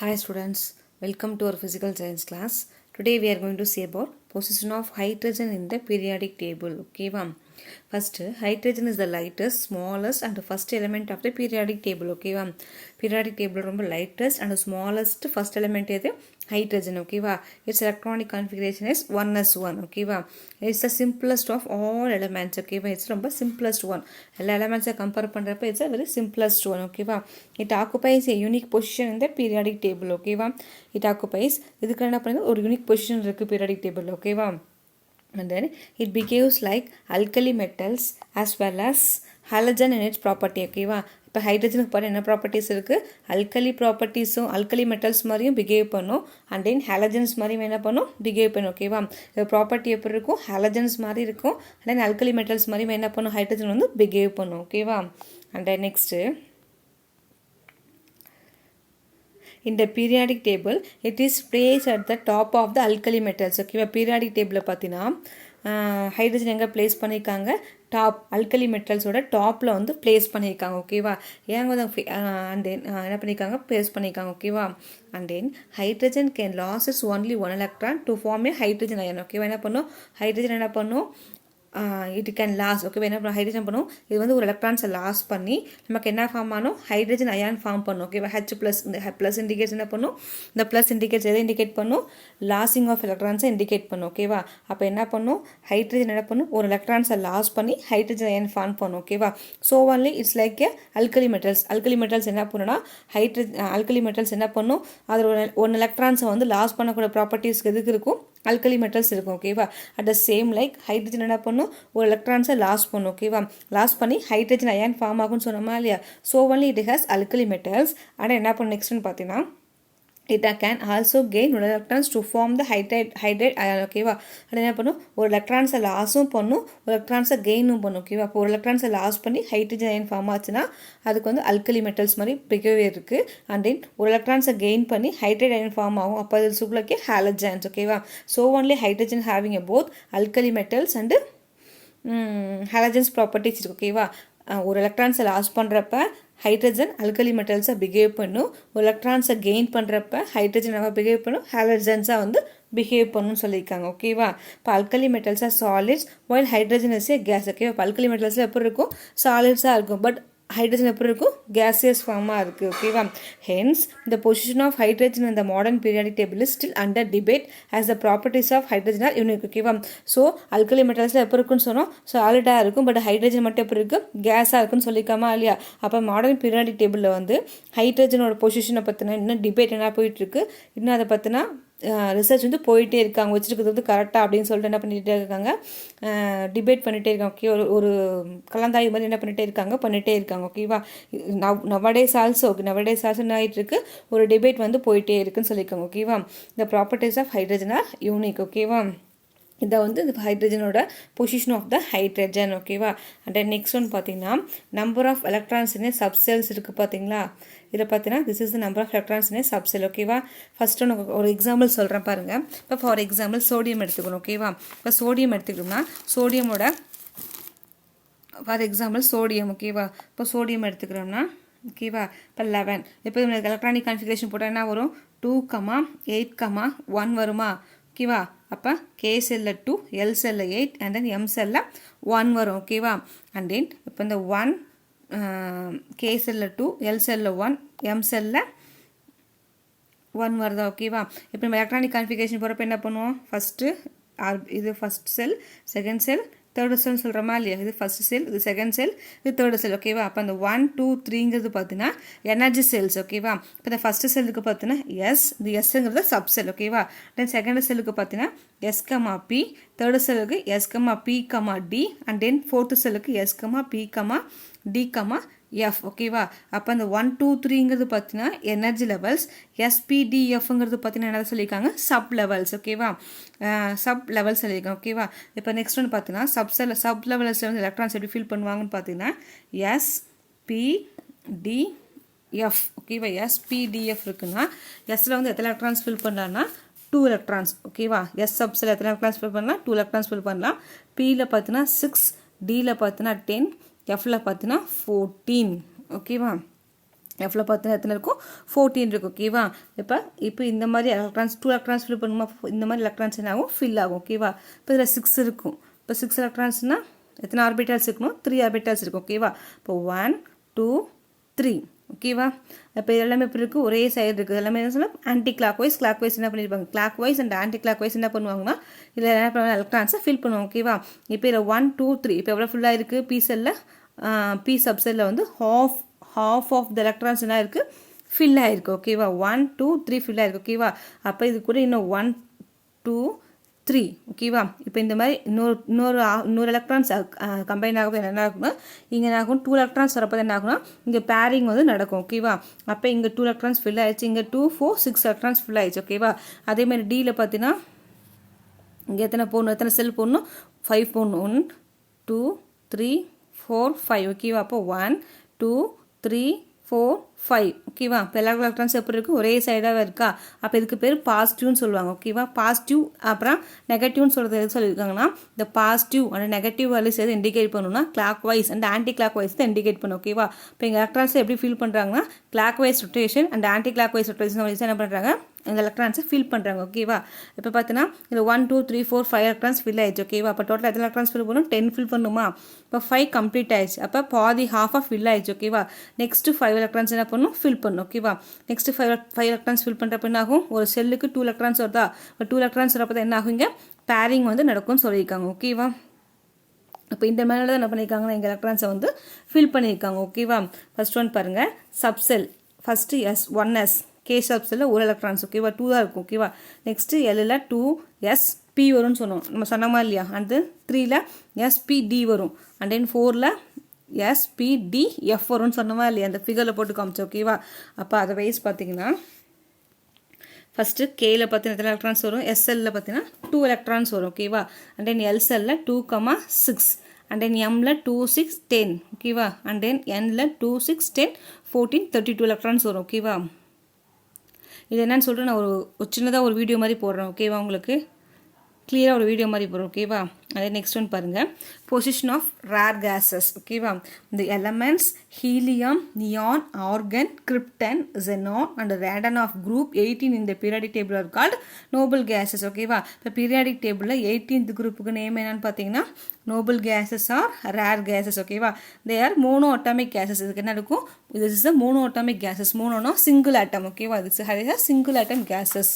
Hi students, welcome to our physical science class. Today we are going to see about position of hydrogen in the periodic table. Okay, ma'am. First, hydrogen is the lightest, smallest and first element of the periodic table. Okay, ma'am. Periodic table ரொம்ப lightest and smallest first element எது hydrogen. Okay, va. Its electronic configuration is 1s1. Okay, va. It's the simplest of all elements. Okay, va. It's ரொம்ப simplest one. எல்லா elements compare பண்றப்ப it's a very simplest one. Okay, va. It occupies a unique position in the periodic table. Okay, va. It occupies இதுக்கு என்ன பண்ணுது ஒரு unique position இருக்கு periodic table. Okay, va. And then it behaves like alkali metals as well as halogen in its property. Okay, va. இப்போ ஹைட்ரஜனுக்கு பாரு என்ன properties இருக்குது, alkali ப்ராப்பர்ட்டிஸும் alkali metals மாதிரியும் பிஹேவ் பண்ணும் அண்ட் தென் ஹாலஜன்ஸ் மாதிரியும் என்ன பண்ணும் பிஹேவ் பண்ணும். ஓகேவா, இது ப்ராப்பர்ட்டி எப்படி இருக்கும், ஹாலஜன்ஸ் மாதிரி இருக்கும் அண்ட் தென் அல்கலி மெட்டல்ஸ் மாதிரியும் என்ன பண்ணும் ஹைட்ரஜன் வந்து பிஹேவ் பண்ணும். ஓகேவா, and then next in the periodic table it is placed at the top of the alkali metals. ஓகேவா, பீரியாடிக் டேபிளில் பார்த்தீங்கன்னா ஹைட்ரஜன் எங்கே பிளேஸ் பண்ணியிருக்காங்க, டாப் அல்கலி மெட்டல்ஸோட டாப்பில் வந்து பிளேஸ் பண்ணியிருக்காங்க. ஓகேவா, ஏங்க வந்து அண்ட் தென் என்ன பண்ணியிருக்காங்க பிளேஸ் பண்ணியிருக்காங்க. ஓகேவா, and then hydrogen can loses only one electron to form a hydrogen ion. ஓகேவா, என்ன பண்ணும் ஹைட்ரஜன் என்ன பண்ணும் இட் கேன் லாஸ். ஓகே, என்ன பண்ணும் ஹைட்ரஜன் பண்ணும், இது வந்து ஒரு எலக்ட்ரான்ஸை லாஸ் பண்ணி நமக்கு என்ன ஃபார்ம் ஆனும் ஹைட்ரஜன் அயான் ஃபார்ம் பண்ணும். ஓகேவா, ஹெச் ப்ளஸ் இந்த ப்ளஸ் இண்டிகேட்ஸ் என்ன பண்ணும், இந்த ப்ளஸ் இண்டிகேட்ஸ் எதை இண்டிகேட் பண்ணும், லாஸிங் ஆஃப் எலக்ட்ரான்ஸை இண்டிகேட் பண்ணும். ஓகேவா, அப்போ என்ன பண்ணும் ஹைட்ரஜன் என்ன பண்ணும் ஒரு எலக்ட்ரான்ஸை லாஸ் பண்ணி ஹைட்ரஜன் அயான் ஃபார்ம் பண்ணும். ஓகேவா, so only it's like A alkali metals. Alkali metals என்ன பண்ணுன்னா அல்கலி மெட்டல்ஸ் என்ன பண்ணும் அதில் ஒன் எலக்ட்ரான்ஸை வந்து லாஸ் பண்ணக்கூடிய ப்ராப்பர்ட்டிஸ் எதுக்கு இருக்கும், அல்கலி மெட்டல்ஸ் இருக்கும். ஓகேவா, at the same like hydrogen என்ன பண்ணும் ஒரு எலக்ட்ரான்ஸை லாஸ் பண்ணும். ஓகேவா, லாஸ் பண்ணி ஹைட்ரஜன் அயான் ஃபார்ம் ஆகும்னு சொன்னோமா இல்லையா. So only it has alkali metals. ஆனால் என்ன பண்ணும் நெக்ஸ்ட்னு பார்த்தீங்கன்னா it can also gain electrons to form the hydride ion. ஓகேவா, அது என்ன பண்ணும் ஒரு எலக்ட்ரான்ஸை லாஸும் பண்ணும் ஒரு எலக்ட்ரான்ஸை கெயினும் பண்ணும். ஓகேவா, இப்போ ஒரு எலக்ட்ரான்ஸை லாஸ் பண்ணி ஹைட்ரஜன் அயன் ஃபார்ம் ஆச்சுன்னா அதுக்கு வந்து அல்கலி மெட்டல்ஸ் மாதிரி பிஹேவியர் இருக்குது. அண்ட் தென் ஒரு எலக்ட்ரான்ஸை கெயின் பண்ணி ஹைட்ரைட் அயன் ஃபார்ம் ஆகும், அப்போ அது சுப்லக்கே ஹாலஜன்ஸ். ஓகேவா, so only hydrogen having a both alkali metals and halogens properties இருக்குது. ஓகேவா, ஒரு எலக்ட்ரான்ஸை லாஸ் பண்ணுறப்ப ஹைட்ரஜன் அல்கலி மெட்டல்ஸை பிஹேவ் பண்ணும், ஒரு எலக்ட்ரான்ஸை கெயின் பண்ணுறப்ப ஹைட்ரஜன் பிஹேவ் பண்ணும், ஹாலஜன்ஸாக வந்து பிஹேவ் பண்ணுன்னு சொல்லியிருக்காங்க. ஓகேவா, இப்போ alkali மெட்டல்ஸாக solids while hydrogen is a gas. ஓகேவா, இப்போ அல்கலி மெட்டல்ஸில் எப்படி இருக்கும் சாலிட்ஸாக இருக்கும், பட் ஹைட்ரஜன் எப்படி இருக்கும் கேசியஸ் ஃபார்மாக இருக்குது. ஓகேவா, hence the position of hydrogen இந்த modern periodic table is still under debate as the properties of hydrogen are unique. ஓகேவா, ஸோ அல்கலி மெட்டல்ஸில் எப்போ இருக்குன்னு சொன்னோம் சாலிடாக இருக்கும், பட் ஹைட்ரஜன் மட்டும் எப்படி இருக்குது கேஸாக இருக்குன்னு சொல்லிக்காமா இல்லையா. அப்போ மாடர்ன் பீரியாடிக் டேபிளில் வந்து ஹைட்ரஜனோட பொசிஷனை பற்றின இன்னும் டிபேட் என்ன போயிட்டுருக்கு, இன்னும் அதை பற்றினா ரிசர்ச் வந்து போயிட்டே இருக்காங்க, வச்சுருக்கிறது வந்து கரெக்டாக அப்படின்னு சொல்லிட்டு என்ன பண்ணிகிட்டே இருக்காங்க டிபேட் பண்ணிகிட்டே இருக்காங்க. ஓகே, ஒரு கலந்தாய்வு மாதிரி என்ன பண்ணிகிட்டே இருக்காங்க. ஓகேவா, நவடேஸ் ஆல்சோ என்ன ஆகிட்டு இருக்கு ஒரு டிபேட் வந்து போயிட்டே இருக்குன்னு சொல்லியிருக்காங்க. ஓகேவா, இந்த properties of hydrogen are unique. ஓகேவா, இதை வந்து இந்த ஹைட்ரஜனோட பொசிஷன் ஆஃப் த ஹைட்ரஜன். ஓகேவா, அண்ட் நெக்ஸ்ட் ஒன் பார்த்தீங்கன்னா number of electrons in subshells இருக்குது பார்த்தீங்களா. இதில் பார்த்தீங்கன்னா this is the number of electrons in subshell. ஓகேவா, ஃபர்ஸ்ட் ஒன்று ஒரு எக்ஸாம்பிள் சொல்கிறேன் பாருங்கள். இப்போ ஃபார் எக்ஸாம்பிள் சோடியம் எடுத்துக்கணும். ஓகேவா, இப்போ சோடியம் எடுத்துக்கிட்டோம்னா சோடியமோட ஃபார் எக்ஸாம்பிள் சோடியம். ஓகேவா, இப்போ சோடியம் எடுத்துக்கிறோம்னா ஓகேவா இப்போ 11. இப்போ எலக்ட்ரானிக் கான்ஃபிகரேஷன் போட்டால் என்ன வரும் 2,8,1 வருமா. ஓகேவா, அப்போ கே செல்லில் 2 எல் செல்லில் 8 அண்ட் தென் எம் செல்லில் 1 வரும். ஓகேவா, அண்ட் தென் இப்போ இந்த 1 கே செல்லில் 2 எல் செல்லில் 1 எம் செல்லில் 1 வருதா. ஓகேவா, இப்போ நம்ம எலக்ட்ரானிக் கான்ஃபிகரேஷன் போகிறப்ப என்ன பண்ணுவோம் ஃபஸ்ட்டு இது ஃபஸ்ட் செல் செகண்ட் செல் தேர்டு செல் சொல்கிறோமா இல்லையா. இது ஃபஸ்ட் செல் இது செகண்ட் செல் இது தேர்டு செல். ஓகேவா, அப்போ அந்த 1 2 3ங்கிறது பார்த்தீங்கன்னா எனர்ஜி செல்ஸ். ஓகேவா, இப்போ இந்த ஃபஸ்ட்டு செல்லுக்கு பார்த்தீங்கன்னா எஸ், இது எஸ்ங்கிறது சப் செல். ஓகேவா, தென் செகண்ட் செல்லுக்கு பார்த்தீங்கன்னா எஸ் கமா பி, தேர்டு செல்லுக்கு S comma P comma D and then fourth செல்லுக்கு S comma P comma D comma F. ஓகேவா, அப்போ அந்த 1 2 3ங்கிறது பார்த்தீங்கன்னா எனர்ஜி லெவல்ஸ், எஸ்பிடிஎஃப்ங்கிறது பார்த்தீங்கன்னா என்ன சொல்லியிருக்காங்க சப் லெவல்ஸ். ஓகேவா, சப் லெவல்ஸ் சொல்லியிருக்காங்க. ஓகேவா, இப்போ நெக்ஸ்ட் ஒன்று பார்த்தீங்கன்னா சப் லெவல்ஸில் வந்து எலக்ட்ரான்ஸ் எப்படி ஃபில் பண்ணுவாங்கன்னு பார்த்தீங்கன்னா எஸ்பிடிஎஃப். ஓகேவா, எஸ்பிடிஎஃப் இருக்குன்னா எஸ்ல வந்து எத்தனை எலக்ட்ரான்ஸ் ஃபில் பண்ணலான்னா 2 எலக்ட்ரான்ஸ். ஓகேவா, எஸ் சப்ஸில் எத்தனை எலக்ட்ரான்ஸ் ஃபில் பண்ணலாம் 2 எலக்ட்ரான்ஸ் ஃபில் பண்ணலாம். பியில் பார்த்தீங்கன்னா 6, டியில் பார்த்தீங்கன்னா 10, எஃப்ல பார்த்தீங்கன்னா 14. ஓகேவா, எஃப்ல பார்த்தீங்கன்னா எத்தனை இருக்கும் 14 இருக்கும் ஓகேவா. இப்போ இந்த மாதிரி எலக்ட்ரான்ஸ் 2 எலக்ட்ரான்ஸ் ஃபில் பண்ணுமா, இந்த மாதிரி எலக்ட்ரான்ஸ் என்ன ஆகும் ஃபில் ஆகும் ஓகேவா. இப்போ இதில் 6 இருக்கும். இப்போ 6 எலக்ட்ரான்ஸ்னால் எத்தனை ஆர்பிட்டல்ஸ் இருக்கணும் 3 ஆர்பிட்டல்ஸ் இருக்கும் ஓகேவா. இப்போ 1 2 3 ஓகேவா. இப்போ எல்லாமே எப்படி இருக்குது ஒரே சைடு இருக்குது. எல்லாமே என்ன சொல்லலாம் ஆன்டி கிளாக் வைஸ் என்ன பண்ணியிருப்பாங்க clockwise and anti clock wise என்ன பண்ணுவாங்கன்னா இதில் என்ன பண்ணுவாங்க எலக்ட்ரான்ஸை ஃபில் பண்ணுவாங்க ஓகேவா. இப்போ இதில் 1 2 3 இப்போ எவ்வளோ ஃபுல்லாக இருக்குது பி செல்லில் பி சப்செல்லில் வந்து half ஆஃப் த எலக்ட்ரான்ஸ் என்ன இருக்குது ஃபில் ஆகிருக்கு ஓகேவா. 1 2 3 ஃபில் ஆகிருக்கு ஓகேவா. அப்போ இது கூட இன்னும் 1 2 3 ஓகேவா. இப்போ இந்த மாதிரி இன்னொரு எலக்ட்ரான்ஸ் கம்பைன் ஆகும் என்ன ஆகும்னா இங்கே என்ன ஆகும் 2 எலக்ட்ரான்ஸ் வரப்போ என்ன ஆகும்னா இங்கே பேரிங் வந்து நடக்கும் ஓகேவா. அப்போ இங்கே 2 எலக்ட்ரான்ஸ் ஃபில் ஆயிடுச்சு, இங்கே 2 4 6 எலக்ட்ரான்ஸ் ஃபில் ஆயிடுச்சு ஓகேவா. அதேமாதிரி டியில் பார்த்தீங்கன்னா இங்கே எத்தனை செல் போடணும் 5 போடணும் 1 2 3 4 5 ஓகேவா. அப்போ 1 2 3 4 5 ஓகேவா. இப்போ எல்லா எலக்ட்ரான்ஸ் எப்படி இருக்குது ஒரே சைடாக இருக்கா. அப்போ இதுக்கு பேர் பாசிட்டிவ்னு சொல்லுவாங்க ஓகேவா. பாசிட்டிவ் அப்புறம் நெகட்டிவ்னு சொல்கிறது எது சொல்லியிருக்காங்கன்னா இந்த பாசிட்டிவ் அண்ட் நெகட்டிவ் வேல்யூஸ் எது இண்டிகேட் பண்ணணும்னா clockwise and anticlockwise தான் இண்டிகேட் பண்ணும் ஓகேவா. இப்போ எங்கள் எலக்ட்ரான்ஸ் எப்படி ஃபீல் பண்ணுறாங்கன்னா clock wise rotation and anti clock wise rotation wise என்ன பண்ணுறாங்க இந்த எலக்ட்ரான்ஸை ஃபில் பண்ணுறாங்க ஓகேவா. இப்போ பார்த்தீங்கன்னா இதில் 1 2 3 4 5 எலக்ட்ரான்ஸ் ஃபில் ஆயிடுச்சு ஓகேவா. அப்போ டோட்டல் எத்தனை எலக்ட்ரான்ஸ் ஃபில் பண்ணணும் 10 ஃபில் பண்ணுமா. இப்போ 5 கம்ப்ளீட் ஆயிடுச்சு. அப்போ பாதி ஹாஃபாக ஃபில் ஆயிடுச்சு ஓகேவா. நெக்ஸ்ட்டு 5 எலக்ட்ரான்ஸ் என்ன பண்ணணும் ஃபில் பண்ணணும் ஓகேவா. நெக்ஸ்ட்டு 5 எலக்ட்ரான்ஸ் ஃபில் பண்ணுறப்ப என்ன ஆகும் ஒரு செல்லுக்கு 2 எலக்ட்ரான்ஸ் வருதா. இப்போ 2 எலக்ட்ரான்ஸ் வரப்போ தான் என்ன ஆகும் இங்கே பேரிங் வந்து நடக்கும்னு சொல்லியிருக்காங்க ஓகேவா. இப்போ இந்த மேலே தான் என்ன பண்ணியிருக்காங்கன்னா எங்கள் எலக்ட்ரான்ஸை வந்து ஃபில் பண்ணியிருக்காங்க ஓகேவா. ஃபர்ஸ்ட் ஒன் பாருங்கள் சப்செல் ஃபஸ்ட்டு S1s கே சப்செல்லில் ஒரு எலக்ட்ரான்ஸ் ஓகேவா 2 தான் இருக்கும் ஓகேவா. நெக்ஸ்ட்டு எல்லில் 2sp வரும்னு சொன்னோம் நம்ம சொன்னோமா இல்லையா. அண்டு 3ல் spd வரும் அண்ட் தென் 4ல் spdf வரும்னு சொன்னோமா இல்லையா அந்த ஃபிகரில் போட்டு காமிச்சோம் ஓகேவா. அப்போ அதை வைஸ் பார்த்தீங்கன்னா ஃபஸ்ட்டு கேயில் பார்த்தீங்கன்னா எத்தனை எலக்ட்ரான்ஸ் வரும் எஸ்எல்லில் பார்த்தீங்கன்னா 2 எலக்ட்ரான்ஸ் வரும் ஓகேவா. அண்ட் தென் எல்செல்லில் 2,6 அண்ட் தென் எம்மில் 2 6 10 ஓகேவா. அண்ட் தென் என்ல 2 6 10 14 32 எலக்ட்ரான்ஸ் வரும் ஓகேவா. இது என்னன்னு சொல்லிட்டு நான் ஒரு சின்னதாக ஒரு வீடியோ மாதிரி போடுறேன் ஓகேவா. உங்களுக்கு கிளியராக ஒரு வீடியோ மாதிரி போடுறோம் ஓகேவா. அதே நெக்ஸ்ட் ஒன் பாருங்கள் பொசிஷன் ஆஃப் ரேர் கேஸஸ் ஓகேவா. இந்த elements helium neon argon krypton xenon and radon of group 18 இந்த periodic table are called noble gases ஓகேவா. இப்போ பீரியாடிக் டேபிளில் 18th குரூப்புக்கு நேம் என்னன்னு பார்த்தீங்கன்னா noble gases are rare gases ஓகேவா. They are monoatomic gases. இதுக்கு என்ன இருக்கும் this is the mono atomic gases. mono single atom ஓகேவா. this is single atom gases.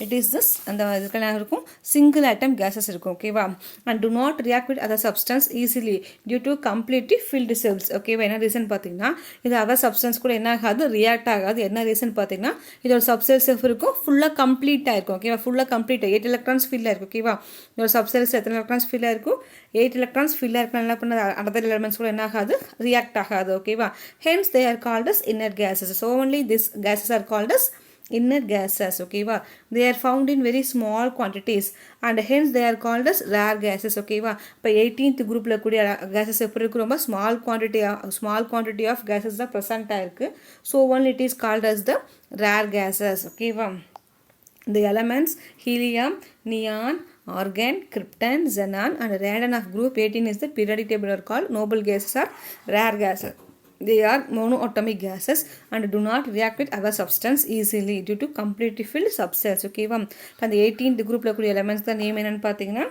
it is this அந்த இதுக்கு என்ன இருக்கும் single atom gases இருக்கும் ஓகேவா. and do not react with other substance easily due to completely filled cells ஓகேவா. என்ன reason பார்த்தீங்கன்னா இது அதர் சப்ஸ்டன்ஸ் கூட என்ன ஆகாது ரியாக்ட் ஆகாது. என்ன ரீசன் பார்த்தீங்கன்னா இதோட சப்செல்ஸ் இருக்கும் ஃபுல்லாக கம்ப்ளீட் ஆயிருக்கும் ஓகேவா. ஃபுல்லாக கம்ப்ளீட் 8 எலக்ட்ரான்ஸ் ஃபில் ஆயிருக்கும் ஓகேவா. இதோட சப்செல்ஸ் எத்தனை எலக்ட்ரான்ஸ் ஃபில் ஆயிருக்கும் 8 எலக்ட்ரான்ஸ் ஃபில் ஆயிருக்கும். என்ன பண்ண அதர் எலிமெண்ட்ஸ் கூட என்ன ஆகாது ரியாக்ட் ஆகாது ஓகேவா. hence they are called as inner gases. so only these gases are called as inner gases okayva. they are found in very small quantities and hence they are called as rare gases okayva. இப்போ 18th குரூப்ல கூடிய gases எப்படி இருக்கு ரொம்ப small quantity of gases தான் present ஆயிருக்கு. so only it is called as the rare gases okayva. the elements helium neon argon krypton xenon and radon of group 18 is the periodic table are called noble gases or rare gases. they are monoatomic gases and do not react with other substance easily due to completely filled subcells okayva. அந்த 18th குரூப்ல கூடிய elements தான் name என்னன்னு பார்த்தீங்கன்னா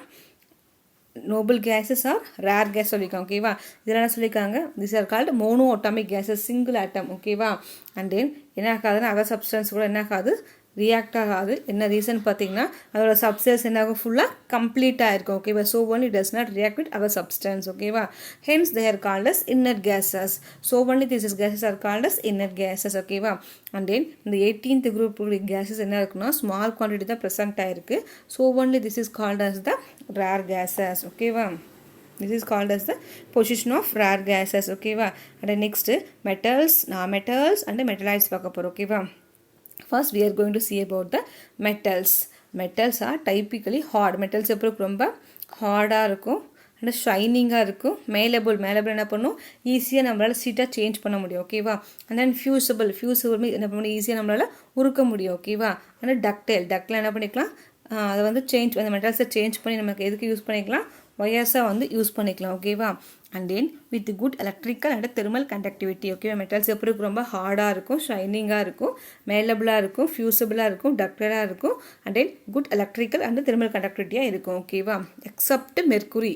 noble gases or rare gas சொல்லிருக்காங்க ஓகேவா. இதெல்லாம் என்ன சொல்லிருக்காங்க these are called monoatomic gases single atom ஓகேவா. and then என்ன ஆகாதுன்னா other substance கூட என்ன ஆகாது ரியாக்ட் ஆகாது. என்ன ரீசன் பார்த்தீங்கன்னா அதோட சப்ஸ்டன்ஸ் என்ன ஆகும் ஃபுல்லாக கம்ப்ளீட்டாக இருக்கும் ஓகேவா. So only does not react with other substance ஓகேவா. Hence they are called as inner gases. So only this gases are called as inner gases ஓகேவா. அண்ட் தென் இந்த 18th குரூப் கேசஸ் என்ன இருக்குன்னா ஸ்மால் குவான்டிட்டி தான் present ஆயிருக்கு. So only this is called as the rare gases ஓகேவா. this is called as the position of rare gases okayva. and next metals non-metals and metallites பார்க்க போறோம் ஓகேவா. first we are going to see about the metals. metals are typically hard. metals எப்படி ரொம்ப ஹார்டாக இருக்கும் and ஷைனிங்காக இருக்கும். மேலபிள் என்ன பண்ணும் ஈஸியாக நம்மளால் சீட்டாக சேஞ்ச் பண்ண முடியும் ஓகேவா. அண்ட் தென் ஃபியூசபிள் என்ன பண்ண ஈஸியாக நம்மளால் உருக்க முடியும் ஓகேவா. அண்ட் டக்டைல் என்ன பண்ணிக்கலாம் அதை வந்து சேஞ்ச் அந்த மெட்டல்ஸை சேஞ்ச் பண்ணி நமக்கு எதுக்கு யூஸ் பண்ணிக்கலாம் ஒயர்ஸாக வந்து யூஸ் பண்ணிக்கலாம் ஓகேவா. And then with good electrical and thermal conductivity ஓகேவா. மெட்டல்ஸ் எப்படி இருக்கும், ரொம்ப ஹார்டாக இருக்கும், ஷைனிங்காக இருக்கும், மேலபிளாக இருக்கும், ஃபியூசபிளாக இருக்கும், டக்டடாக இருக்கும், and then good electrical and thermal கண்டக்டிவிட்டியாக இருக்கும் ஓகேவா. Except mercury,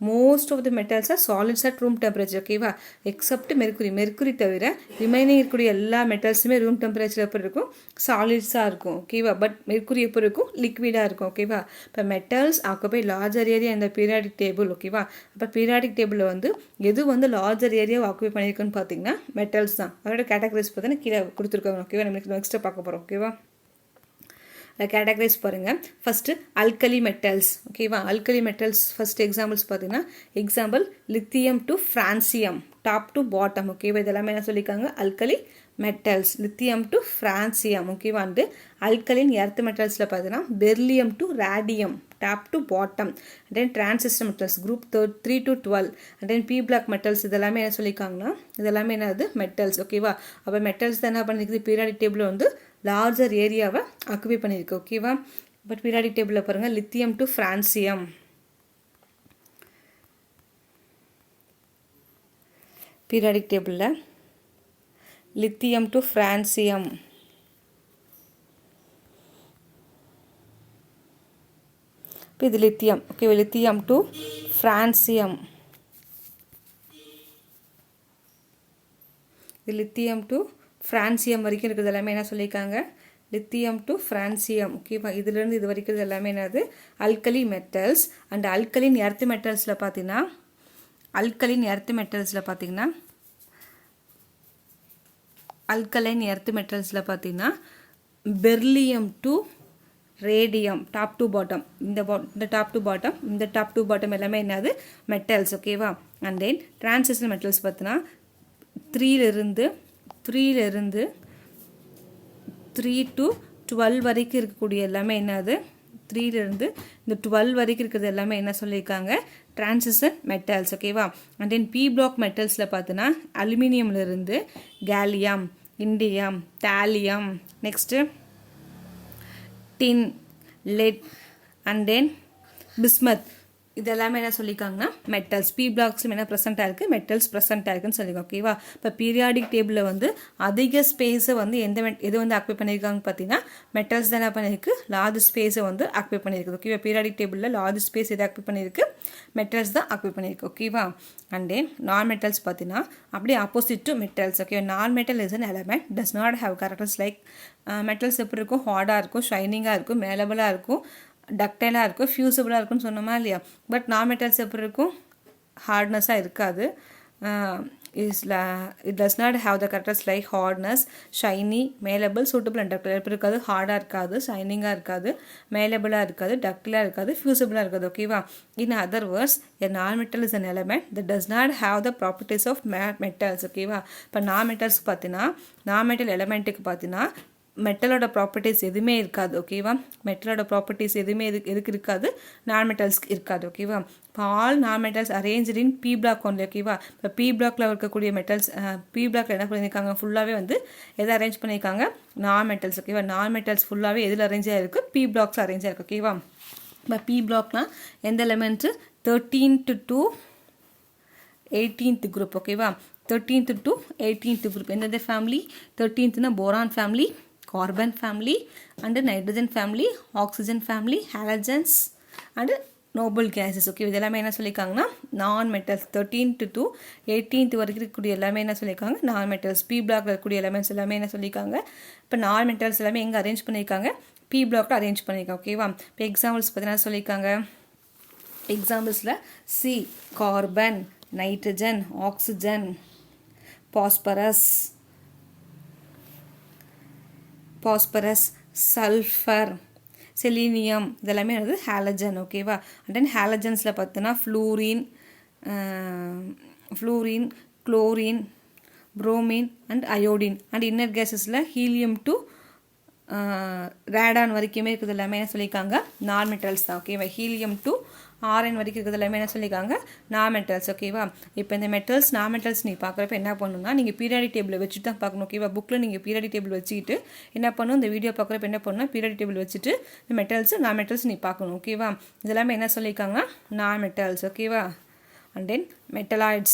most of the metals are solids at room temperature ஓகேவா. எக்ஸப்ட் மெர்க்குரி தவிர ரிமைனிங் இருக்கக்கூடிய எல்லா மெட்டல்ஸுமே ரூம் டெம்பரேச்சர் எப்படி இருக்கும், சாலிட்ஸாக இருக்கும் ஓகேவா. பட் மெர்க்குரி எப்படி இருக்கும், லிக்விடாக இருக்கும் ஓகேவா. இப்போ மெட்டல்ஸ் ஆக்குபை லார்ஜர் ஏரியா இந்த பீரியாடிக் டேபிள் ஓகேவா. அப்போ பீரியாடிக் டேபிளில் வந்து எது வந்து லார்ஜர் ஏரியாவை ஆக்குபை பண்ணியிருக்குன்னு பார்த்தீங்கன்னா மெட்டல்ஸ் தான். அதோட கேட்டகரிஸ் பார்த்தீங்கன்னா கீழே கொடுத்துருக்காங்க ஓகேவா. நம்ம நெக்ஸ்ட்டு பார்க்க போகிறோம் ஓகேவா. கேட்டகரைஸ் பாருங்கள். ஃபஸ்ட்டு அல்கலி மெட்டல்ஸ் ஓகேவா. அல்கலி மெட்டல்ஸ் ஃபஸ்ட் எக்ஸாம்பிள்ஸ் பார்த்தீங்கன்னா example lithium to francium, top to bottom ஓகேவா. இதெல்லாமே என்ன சொல்லியிருக்காங்க, alkali metals. Lithium to francium ஓகேவா. அண்டு அல்கலின் எர்த் மெட்டல்ஸில் பார்த்தீங்கன்னா beryllium to radium, top to bottom. Then transistor metals group 3 to 12. And then P block metals இதெல்லாமே என்ன சொல்லியிருக்காங்கன்னா இதெல்லாமே என்னது மெட்டல்ஸ் ஓகேவா. அப்போ மெட்டல்ஸ் தான் என்ன பண்ணியிருக்குது, பீரியாடிக் டேபிள் வந்து லார்ஜர் ஏரியாவை ஆக்குபை பண்ணியிருக்கு ஓகேவா. பட் பீரியாடிக் டேபிளில் பாருங்கள் லித்தியம் டு ஃப்ரான்சியம், பீரியாடிக் டேபிளில் லித்தியம் டு ஃப்ரான்சியம், இப்போ இது lithium okay. Lithium to francium, இது லித்தியம் டு ஃப்ரான்சியம் வரைக்கும் இருக்கிறது எல்லாமே என்ன சொல்லியிருக்காங்க, லித்தியம் டு ஃப்ரான்சியம் ஓகேவா. இதுலேருந்து இது வரைக்கும் எல்லாமே என்னது alkali metals. And alkaline earth மெட்டல்ஸில் பார்த்தீங்கன்னா அல்கலைன் எர்த் மெட்டல்ஸில் பார்த்தீங்கன்னா beryllium to radium, top to bottom. இந்த டாப் டு பாட்டம் எல்லாமே என்னது மெட்டல்ஸ் ஓகேவா. அண்ட் தென் டிரான்சிஸ்டர் மெட்டல்ஸ் பார்த்தீங்கன்னா 3 to 12 வரைக்கும் இருக்கக்கூடிய எல்லாமே என்னது 3 இந்த 12 வரைக்கும் இருக்கிறது எல்லாமே என்ன சொல்லியிருக்காங்க, டிரான்சிஸ்டர் மெட்டல்ஸ் ஓகேவா. அண்ட் தென் பி பிளாக் மெட்டல்ஸில் பார்த்தோன்னா அலுமினியம்லேருந்து gallium, indium, thallium, next tin, lead and then bismuth. இது எல்லாமே என்ன சொல்லியிருக்காங்கன்னா மெட்டல்ஸ். பி பிளாக்ஸும் என்ன ப்ரெசென்ட்டாக இருக்குது, மெட்டல்ஸ் ப்ரெசென்ட்டாக இருக்குன்னு சொல்லியிருக்கோம் ஓகேவா. இப்போ பீரியாடிக் டேபிளில் வந்து அதிக ஸ்பேஸை வந்து எது வந்து ஆக்குபை பண்ணியிருக்காங்கன்னு பார்த்தீங்கன்னா மெட்டல்ஸ் தான் என்ன பண்ணியிருக்கு, லார்ஜ் ஸ்பேஸை வந்து ஆக்குபை பண்ணியிருக்கு ஓகேவா. பீரியாடிக் டேபிளில் லார்ஜ் ஸ்பேஸ் எது ஆக்குபை பண்ணியிருக்கு, மெட்டல்ஸ் தான் ஆக்குபை பண்ணியிருக்கு ஓகேவா. அண்ட் தென் நான் மெட்டல்ஸ் பார்த்தீங்கன்னா அப்படியே ஆப்போசிட் டு மெட்டல்ஸ் ஓகே. நான் metal is an element does not have characters like metals எப்படி இருக்கும், ஹார்டாக இருக்கும், ஷைனிங்காக இருக்கும், மேலபிளாக இருக்கும், டக்டைலாக இருக்கும், ஃபியூசபிளாக இருக்கும்னு சொன்னோமா இல்லையா. பட் நான் மெட்டல்ஸ் எப்படி இருக்கும், ஹார்ட்னஸாக இருக்காது. It does not have the characters like hardness, shiny, malleable, suitable and ductile. எப்படி இருக்காது, ஹார்டாக இருக்காது, ஷைனிங்காக இருக்காது, மேலபிளாக இருக்காது, டக்டைலாக இருக்காது, ஃபியூசபிளாக இருக்காது ஓகேவா. In other words a non metal is an element that does not have the properties of metals ஓகேவா. இப்போ நான் மெட்டல்ஸ் பார்த்தீங்கன்னா நான் மெட்டல் எலமெண்ட்டுக்கு பார்த்தீங்கன்னா மெட்டலோட ப்ராப்பர்ட்டிஸ் எதுவுமே இருக்காது ஓகேவா. மெட்டலோட ப்ராப்பர்ட்டிஸ் எதுவுமே எதுக்கு இருக்காது, நான் மெட்டல்ஸ்க்கு இருக்காது ஓகேவா. இப்போ all non metals arrange in P block only ஓகேவா. இப்போ பி பிளாக்ல இருக்கக்கூடிய மெட்டல்ஸ் பி பிளாக்ல என்ன பண்ணியிருக்காங்க, ஃபுல்லாகவே வந்து எதை அரேஞ்ச் பண்ணியிருக்காங்க, நான் மெட்டல்ஸ் ஓகேவா. நான் மெட்டல்ஸ் ஃபுல்லாகவே எதில் அரேஞ்ச் ஆகிருக்கு, பி பிளாக்ஸ் அரேஞ்ச் ஆகிருக்கு ஓகேவா. இப்போ பி பிளாக்லாம் எந்த elements 13th to 18th group ஓகேவா. 13th to 18th குரூப் எந்தெந்த family, 13th boron family, carbon family and nitrogen family, oxygen family, halogens and noble gases okay. இது எல்லாமே என்ன சொல்லியிருக்காங்கன்னா நான் மெட்டல்ஸ். 13th to 18th வரைக்கும் இருக்கக்கூடிய எல்லாமே என்ன சொல்லியிருக்காங்க, நான் மெட்டல்ஸ். பி பிளாக்ல இருக்கக்கூடிய எலமெண்ட்ஸ் எல்லாமே என்ன சொல்லியிருக்காங்க, இப்போ நான் மெட்டல்ஸ் எல்லாமே எங்கே அரேஞ்ச் பண்ணியிருக்காங்க, பி பிளாக்ல அரேஞ்ச் பண்ணியிருக்காங்க ஓகேவா. இப்போ எக்ஸாம்பிள்ஸ் பார்த்தீங்கன்னா சொல்லியிருக்காங்க, எக்ஸாம்பிள்ஸில் C carbon, nitrogen, oxygen, phosphorus, sulphur, selenium இதெல்லாமே வந்து ஹாலஜன் ஓகேவா. அண்ட் தென் ஹாலஜன்ஸில் பார்த்தோன்னா fluorine, chlorine, bromine and iodine. And inner கேஸஸில் ஹீலியம் டு ரேடான் வரைக்குமே இருக்குது எல்லாமே என்ன சொல்லியிருக்காங்க நான் மெட்டல்ஸ் தான் ஓகேவா. ஹீலியம் டு ஆர்என் வரைக்கும் இருக்கிறது எல்லாமே என்ன சொல்லியிருக்காங்க நான் மெட்டல்ஸ் ஓகேவா. இப்போ இந்த மெட்டல்ஸ் நான் மெட்டல்ஸ் நீங்கள் பார்க்குறப்ப என்ன பண்ணணும்னா நீங்கள் பீரியாடிக் டேபிள் வச்சுட்டு தான் பார்க்கணும் ஓகேவா. புக்கில் நீங்கள் பீரியாடிக் டேபிள் வச்சுக்கிட்டு என்ன பண்ணணும் இந்த வீடியோ பார்க்குறப்ப என்ன பண்ணணும்னா பீரியாடிக் டேபிள் வச்சுட்டு இந்த மெட்டல்ஸ் நான் மெட்டல்ஸ் நீ பார்க்கணும் ஓகேவா. இதெல்லாமே என்ன சொல்லியிருக்காங்கன்னா நான் மெட்டல்ஸ் ஓகேவா. And then metalloids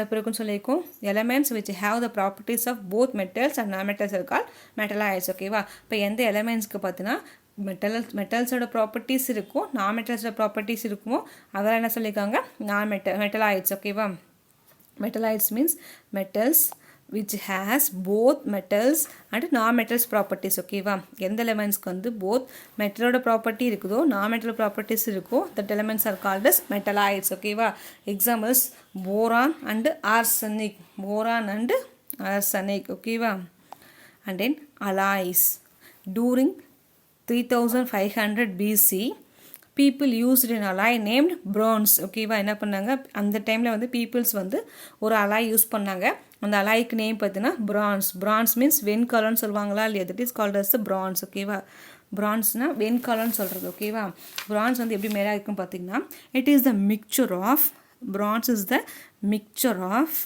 எப்போ இருக்குன்னு சொல்லியிருக்கோம் elements which have the properties of both metals and non-metals are called metalloids ஓகேவா. இப்போ எந்த எலமெண்ட்ஸ்க்கு பார்த்தீங்கன்னா மெட்டல்ஸோட ப்ராப்பர்ட்டிஸ் இருக்கும் நான் மெட்டல்ஸோட ப்ராப்பர்ட்டிஸ் இருக்குமோ அதெல்லாம் என்ன சொல்லியிருக்காங்க மெட்டலாய்ட்ஸ் ஓகேவா. Metalloids means metals which has both metals and non-metals properties ஓகேவா. எந்த எலிமெண்ட்ஸ்க்கு வந்து both மெட்டலோட ப்ராப்பர்ட்டி இருக்குதோ நான் மெட்டல் ப்ராப்பர்ட்டிஸ் இருக்கோ that elements are called as metalloids ஓகேவா. எக்ஸாம்பிள்ஸ் boron and arsenic ஓகேவா. and then alloys during 3500 BC people used an alloy named bronze ஓகேவா. என்ன பண்ணாங்க அந்த டைமில் வந்து பீப்புள்ஸ் வந்து ஒரு அலாய் யூஸ் பண்ணாங்க. அந்த அலாய்க்கு நேம் பார்த்தீங்கன்னா பிரான்ஸ் மீன்ஸ் வெண்கலம்னு சொல்லுவாங்களா இல்லையா. That is called as the bronze ஓகேவா. பிரான்ஸ்னால் வெண்கலம்னு சொல்கிறது ஓகேவா. பிரான்ஸ் வந்து எப்படி மேலே இருக்குன்னு பார்த்தீங்கன்னா it is the mixture of bronze is the mixture of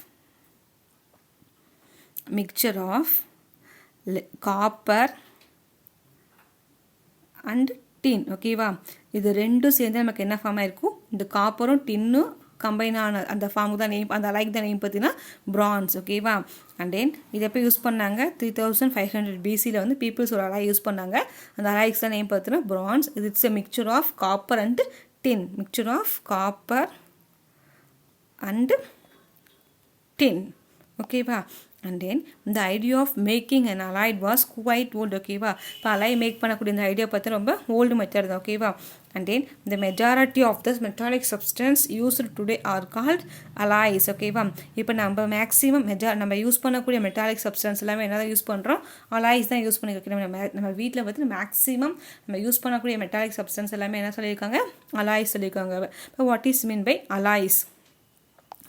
copper and tin ஓகேவா. இது ரெண்டும் சேர்ந்து நமக்கு என்ன ஃபார்ம் ஆயிருக்கும் இந்த காப்பரும் டின்னும் கம்பைன் ஆன அந்த ஃபார்முக்கு தான் நேம் அந்த அலைக்கு தான் நேம் பார்த்தீங்கன்னா பிரான்ஸ் ஓகேவா. அண்ட் தென் இதை எப்போ யூஸ் பண்ணாங்க 3500 BCயில் வந்து பீப்புள்ஸ் ஒரு அலாய் யூஸ் பண்ணாங்க. அந்த அலாய்க்கு தான் நேம் பார்த்தீங்கன்னா bronze. It's a mixture of copper and tin ஓகேவா. and then the idea of making an alloy was quite old ஓகேவா. இப்போ அலாய் மேக் பண்ணக்கூடிய இந்த ஐடியா பார்த்து ரொம்ப ஓல்டு மெத்தட் தான் ஓகேவா. and then the majority of this metallic substance used today are called alloys ஓகேவா. இப்போ நம்ம மேக்ஸிமம் நம்ம யூஸ் பண்ணக்கூடிய மெட்டாலிக் சப்ஸ்டன்ஸ் எல்லாமே என்ன யூஸ் பண்ணுறோம் அலாய்ஸ் தான் யூஸ் பண்ணிக்கிறோம். நம்ம வீட்டில் பார்த்து மேக்ஸிமம் நம்ம யூஸ் பண்ணக்கூடிய மெட்டாலிக் சப்ஸ்டன்ஸ் எல்லாமே என்ன சொல்லியிருக்காங்க அலாய்ஸ் சொல்லியிருக்காங்க. இப்போ what is mean by alloys?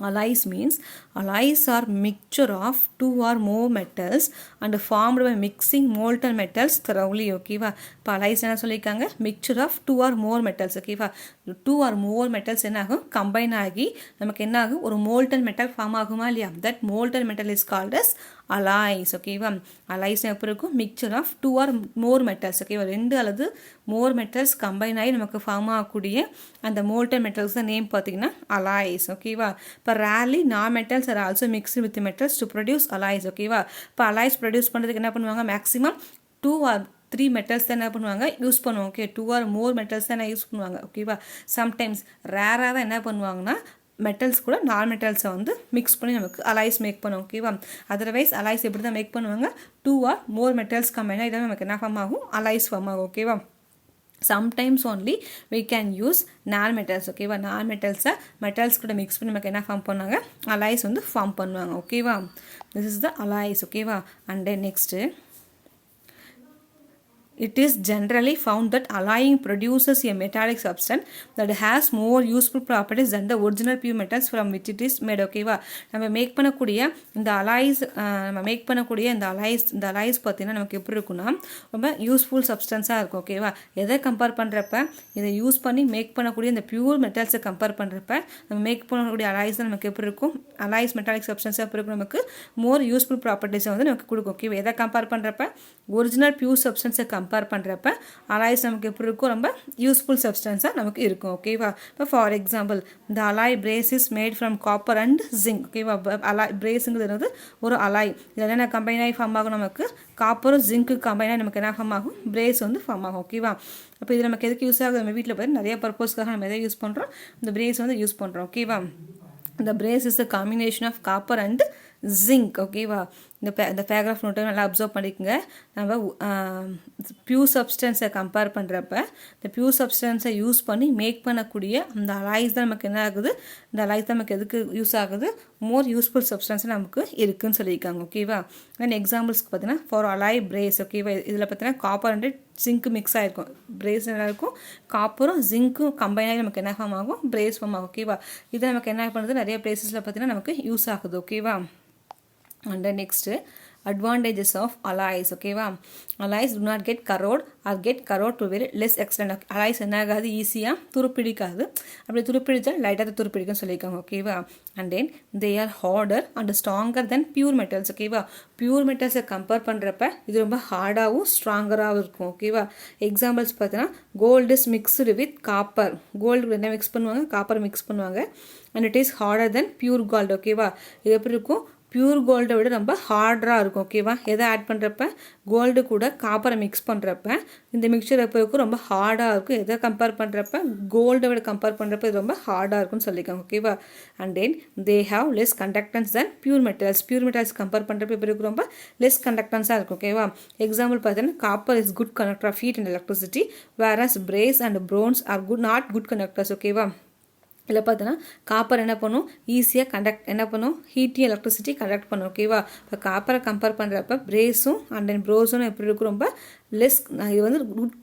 Alloys means alloys are mixture of two or more metals and formed by mixing molten metals thoroughly ஓகேவா. இப்போ alloys என்ன சொல்லியிருக்காங்க mixture of two or more metals ஓகேவா. டூ ஆர் மோர் மெட்டல்ஸ் என்ன ஆகும் combine ஆகி நமக்கு என்ன ஆகும் ஒரு மோல்டன் மெட்டல் ஃபார்ம் ஆகுமா இல்லையா. That molten metal is called as alloys ஓகேவா. அலாய்ஸ் எப்படி இருக்கும் mixture of two or more metals ஓகேவா. ரெண்டு அல்லது மோர் மெட்டல்ஸ் கம்பைன் ஆகி நமக்கு ஃபார்ம் ஆகக்கூடிய அந்த மோல்டன் மெட்டல்ஸ் தான் நேம் பார்த்தீங்கன்னா அலாய்ஸ் ஓகேவா. இப்போ ரேர்லி நான் metals are also mixed with metals to produce alloys ஓகேவா. இப்போ அலாய்ஸ் ப்ரொடியூஸ் பண்ணுறதுக்கு என்ன பண்ணுவாங்க மேக்ஸிமம் 2 or 3 மெட்டல்ஸ் தான் என்ன பண்ணுவாங்க யூஸ் பண்ணுவோம் ஓகே. 2 or more மெட்டல்ஸ் தான் யூஸ் பண்ணுவாங்க ஓகேவா. சம்டைம்ஸ் ரேராக தான் என்ன பண்ணுவாங்கன்னா மெட்டல்ஸ் கூட நான் மெட்டல்ஸை வந்து மிக்ஸ் பண்ணி நமக்கு அலாய்ஸ் மேக் பண்ணுவோம் ஓகேவா. அதர்வைஸ் அலாய்ஸ் எப்படி தான் மேக் பண்ணுவாங்க 2 or more மெட்டல்ஸ் கம்பைனாக இதான் நமக்கு என்ன ஃபார்ம் ஆகும் அலாய்ஸ் ஃபார்ம் ஆகும் ஓகேவா. Sometimes only we can use நான் மெட்டல்ஸ் ஓகேவா. நான் மெட்டல்ஸை மெட்டல்ஸ் கூட மிக்ஸ் பண்ணி நமக்கு என்ன ஃபார்ம் பண்ணுவாங்க அலாய்ஸ் வந்து ஃபார்ம் பண்ணுவாங்க ஓகேவா. திஸ் இஸ் த அலாய்ஸ் ஓகேவா. And then next it is generally found that alloying produces a metallic substance that has more useful properties than the original pure metals from which it is made ஓகேவா. நம்ம make பண்ணக்கூடிய இந்த alloys இந்த alloys பார்த்தீங்கன்னா நமக்கு எப்படி இருக்குன்னா ரொம்ப யூஸ்ஃபுல் சப்ஸ்டன்ஸாக இருக்கும் ஓகேவா. எதை கம்பேர் பண்ணுறப்ப இதை யூஸ் பண்ணி மேக் பண்ணக்கூடிய இந்த பியூர் மெட்டல்ஸை கம்பேர் பண்ணுறப்ப நம்ம மேக் பண்ணக்கூடிய அலாய்ஸ் தான் நமக்கு எப்படி இருக்கும் அலாய்ஸ் மெட்டாலிக் சப்ஸ்டன்ஸாக எப்படி இருக்கும் நமக்கு மோர் யூஸ்ஃபுல் ப்ராப்பர்ட்டிஸை வந்து நமக்கு கொடுக்கும் ஓகேவா. எதை கம்பேர் பண்ணுறப்ப ஒரிஜினல் பியூர் சப்ஸ்டன்ஸை கம்பேர் பண்ணுறப்ப அலாய்ஸ் நமக்கு எப்படி இருக்கும் ரொம்ப யூஸ்ஃபுல் சப்ஸ்டன்ஸாக நமக்கு இருக்கும் ஓகேவா. இப்போ ஃபார் எக்ஸாம்பிள் இந்த alloy brass is made from copper and zinc ஓகேவா. அலாய் பிரேஸுங்கிறது வந்து ஒரு அலாய் இதெல்லாம் என்ன கம்பைன் ஆகி ஃபார்ம் ஆகும் நமக்கு காப்பரும் ஜிங்க்கு கம்பைன் ஆகி நமக்கு என்ன ஃபார்ம் ஆகும் பிரேஸ் வந்து ஃபார்ம் ஆகும் ஓகேவா. அப்போ இது நமக்கு எதுக்கு யூஸ் ஆகுது நம்ம வீட்டில் போய் நிறைய பர்பஸ்க்காக நம்ம எதை யூஸ் பண்ணுறோம் இந்த பிரேஸ் வந்து யூஸ் பண்ணுறோம் ஓகேவா. இந்த brass is the combination of copper and zinc ஓகேவா. இந்த பேராகிராஃப் நோட்டை நல்லா அப்சர்வ் பண்ணிக்கோங்க. நம்ம பியூர் சப்ஸ்டன்ஸை கம்பேர் பண்ணுறப்ப இந்த பியூர் சப்ஸ்டன்ஸை யூஸ் பண்ணி மேக் பண்ணக்கூடிய அந்த அலாய்ஸ் தான் நமக்கு என்ன ஆகுது இந்த அலாய்ஸ் தான் நமக்கு எதுக்கு யூஸ் ஆகுது மோர் யூஸ்ஃபுல் சப்ஸ்டன்ஸ் நமக்கு இருக்குதுன்னு சொல்லியிருக்காங்க ஓகேவா. அண்ட் எக்ஸாம்பிள்ஸ்க்கு பார்த்தீங்கன்னா ஃபார் அலாய் பிரேஸ் ஓகேவா. இதில் பார்த்தீங்கன்னா காப்பர் அண்ட் ஜிங்க்கு மிக்ஸ் ஆகிருக்கும் பிரேஸ் நல்லா இருக்கும் காப்பரும் ஜிங்க்கும் கம்பைன் ஆகி நமக்கு என்ன ஃபார்ம் ஆகும் பிரேஸ் ஃபார்ம் ஆகும் ஓகேவா. இது நமக்கு என்ன பண்ணுறது நிறைய பிளேசஸில் பார்த்தீங்கன்னா நமக்கு யூஸ் ஆகுது ஓகேவா. And next advantages of alloys. ஓகேவா, alloys do not get corrode or get corrode to very less extent. alloys என்ன ஆகாது, ஈஸியாக துருப்பிடிக்காது. அப்படி துருப்பிடிச்சா லைட்டாக துருப்பிடிக்கும்னு சொல்லியிருக்காங்க. ஓகேவா, and then they are harder and stronger than pure metals. ஓகேவா, பியூர் மெட்டல்ஸை கம்பேர் பண்ணுறப்ப இது ரொம்ப ஹார்டாகவும் ஸ்ட்ராங்கராகவும் இருக்கும். ஓகேவா, எக்ஸாம்பிள்ஸ் பார்த்தீங்கன்னா gold is mixed with copper. Gold என்ன மிக்ஸ் பண்ணுவாங்க, காப்பர் மிக்ஸ் பண்ணுவாங்க. And it is harder than pure gold. ஓகேவா, இது எப்படி இருக்கும், பியூர் கோல்டை விட ரொம்ப ஹார்டராக இருக்கும். ஓகேவா, எதை ஆட் பண்ணுறப்ப கோல்டு கூட காப்பரை மிக்ஸ் பண்ணுறப்ப இந்த மிக்சர் எப்போ இருக்கும், ரொம்ப ஹார்டாக இருக்கும். எதை கம்பேர் பண்ணுறப்ப கோல்டை விட கம்பேர் பண்ணுறப்ப இது ரொம்ப ஹார்டாக இருக்கும்னு சொல்லியிருக்காங்க. ஓகேவா, and then they have less conductance then pure metals. Pure metals compare பண்ணுறப்ப இப்போ இருக்கும் ரொம்ப லெஸ் கண்டக்டன்ஸாக இருக்கும். ஓகேவா, எக்ஸாம்பிள் பார்த்தீங்கன்னா copper is good conductor of heat and electricity, whereas brass and bronze are not good conductors. ஓகேவா, இதில் பார்த்தோன்னா காப்பர் என்ன பண்ணும், ஈஸியாக என்ன பண்ணும், ஹீட்டையும் எலக்ட்ரிசிட்டி கண்டக்ட் பண்ணும். ஓகேவா, இப்போ காப்பரை கம்பேர் பண்ணுறப்ப பிரேஸும் அண்ட் தென் ப்ரோஸும் எப்படி இருக்கும், ரொம்ப லெஸ், இது வந்து good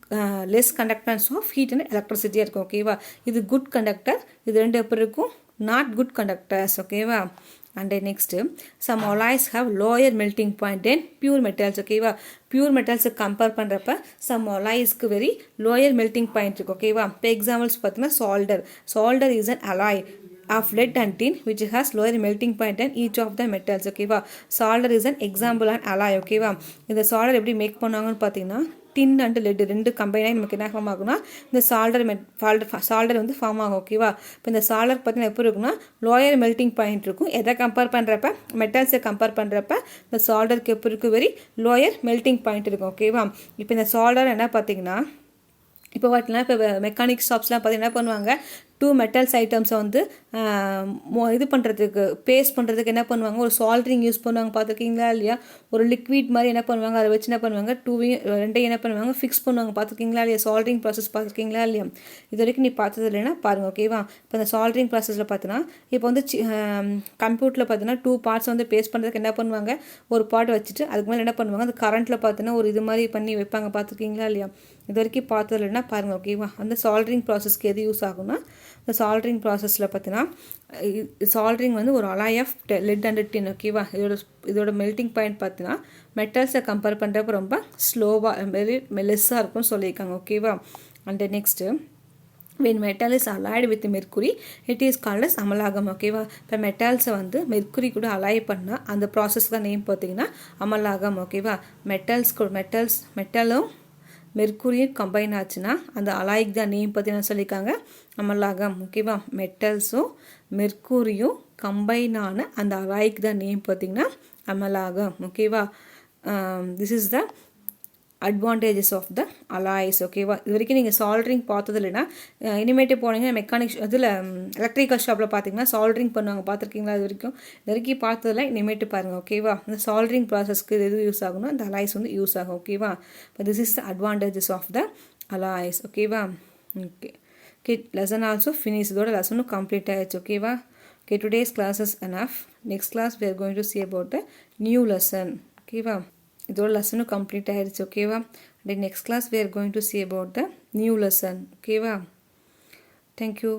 less conductance of heat and எலக்ட்ரிசிட்டியாக இருக்கும். ஓகேவா, இது குட் கண்டக்டர், இது ரெண்டு எப்படி இருக்கும், நாட் குட் கண்டக்டர்ஸ். ஓகேவா, and then next some alloys have lower melting point than pure metals. ஓகேவா, pure metals கம்பேர் பண்ணுறப்ப some alloysக்கு very lower melting point இருக்கு. ஓகேவா, இப்போ எக்ஸாம்பிள்ஸ் பார்த்தீங்கன்னா solder is an alloy of lead and tin which has lower melting point than each of the metals. ஓகேவா, solder is an example and alloy. ஓகேவா, இந்த solder எப்படி make பண்ணுவாங்கன்னு பார்த்தீங்கன்னா டின் அண்ட் லெட் ரெண்டு கம்பைனாக நமக்கு என்ன ஃபார்ம் ஆகும்னா இந்த சால்டர் வந்து ஃபார்ம் ஆகும். ஓகேவா, இப்போ இந்த சால்டர் பார்த்தீங்கன்னா எப்படி இருக்குன்னா லோயர் மெல்ட்டிங் பாயிண்ட் இருக்கும். எதை கம்பேர் பண்ணுறப்ப மெட்டல்ஸை கம்பேர் பண்ணுறப்ப இந்த சால்டருக்கு எப்படி இருக்கும், வெரி லோயர் மெல்ட்டிங் பாயிண்ட் இருக்கும். ஓகேவா, இப்போ இந்த சால்டர் என்ன பார்த்தீங்கன்னா இப்போ பார்த்தீங்கன்னா இப்போ மெக்கானிக் ஷாப்ஸ்லாம் பார்த்து என்ன பண்ணுவாங்க, டூ மெட்டல்ஸ் ஐட்டம்ஸை வந்து இது பண்ணுறதுக்கு பேஸ்ட் பண்ணுறதுக்கு என்ன பண்ணுவாங்க, ஒரு சால்ட்ரிங் யூஸ் பண்ணுவாங்க. பார்த்துருக்கீங்களா இல்லையா, ஒரு லிக்விட் மாதிரி என்ன பண்ணுவாங்க, அதை வச்சு என்ன பண்ணுவாங்க, ரெண்டையும் என்ன பண்ணுவாங்க, ஃபிக்ஸ் பண்ணுவாங்க. பார்த்துருக்கீங்களா இல்லையா, சால்ட்ரிங் ப்ராசஸ் பார்த்துருக்கீங்களா இல்லையா, இது வரைக்கும் நீ பார்த்தது இல்லைன்னா பாருங்கள். ஓகேவா, இப்போ இந்த சால்ட்ரிங் ப்ராசஸில் பார்த்தீங்கன்னா இப்போ வந்து கம்ப்யூட்டரில் பார்த்தீங்கன்னா டூ பார்ட்ஸ் வந்து பேஸ்ட் பண்ணுறதுக்கு என்ன பண்ணுவாங்க, ஒரு பார்ட் வச்சுட்டு அதுக்கு மேலே என்ன பண்ணுவாங்க, அந்த கரண்ட்டில் பார்த்தீங்கன்னா ஒரு இது மாதிரி பண்ணி வைப்பாங்க. பார்த்துருக்கீங்களா இல்லையா, இது வரைக்கும் பார்த்தது இல்லைன்னா பாருங்கள். ஓகேவா, அந்த சால்ட்ரிங் ப்ராசஸ்க்கு எது யூஸ் ஆகும்னா இந்த சால்ட்ரிங் ப்ராசஸில் பார்த்தீங்கன்னா சால்ட்ரிங் வந்து ஒரு alloy of lead and tin. ஓகேவா, இதோட மெல்ட்டிங் பாயிண்ட் பார்த்தீங்கன்னா மெட்டல்ஸை கம்பேர் பண்ணுறப்ப ரொம்ப ஸ்லோவாக வெரி லெஸ்ஸாக இருக்கும்னு சொல்லியிருக்காங்க. ஓகேவா, and next when metal is allied with mercury it is called as amalgam. ஓகேவா, இப்போ மெட்டல்ஸை வந்து மெர்க்குரி கூட அலாய் பண்ணால் அந்த ப்ராசஸ் தான் நேம் பார்த்தீங்கன்னா அமலாகம். ஓகேவா, மெட்டலும் மெர்க்குரியும் கம்பைன் ஆச்சுன்னா அந்த அலாய்க்கு தான் நேம் பார்த்தீங்கன்னா சொல்லியிருக்காங்க அமலாகம். ஓகேவா, மெட்டல்ஸும் மெர்க்குரியும் கம்பைனான அந்த அலாய்க்கு தான் நேம் பார்த்தீங்கன்னா அமலாகம். ஓகேவா, this is the advantages of the alloys. ஓகேவா, இது வரைக்கும் நீங்கள் சால்ட்ரிங் பார்த்தது இல்லைன்னா இனிமேட்டு போனீங்கன்னா மெக்கானிக் இதில் எலக்ட்ரிக்கல் ஷாப்பில் பார்த்தீங்கன்னா சால்ட்ரிங் பண்ணுவாங்க. பார்த்துருக்கீங்களா, இது வரைக்கும் பார்த்ததில்ல, இனிமேட்டு பாருங்கள். ஓகேவா, இந்த சால்ட்ரிங் ப்ராசஸ்க்கு எது யூஸ் ஆகும்னா இந்த அலாய்ஸ் வந்து யூஸ் ஆகும். ஓகேவா, இப்போ this is the advantages of the alloys. ஓகேவா, ஓகே லெசன் ஆல்சோ ஃபினிஷ், இதோட லெசனும் கம்ப்ளீட் ஆகிடுச்சு. ஓகேவா, okay today's class is enough. Next class we are going to see about the new lesson. ஓகேவா, இதோட லெசனும் கம்ப்ளீட் ஆகிடுச்சு. ஓகேவா, and next class we are going to see about the new lesson. ஓகேவா, தேங்க்யூ.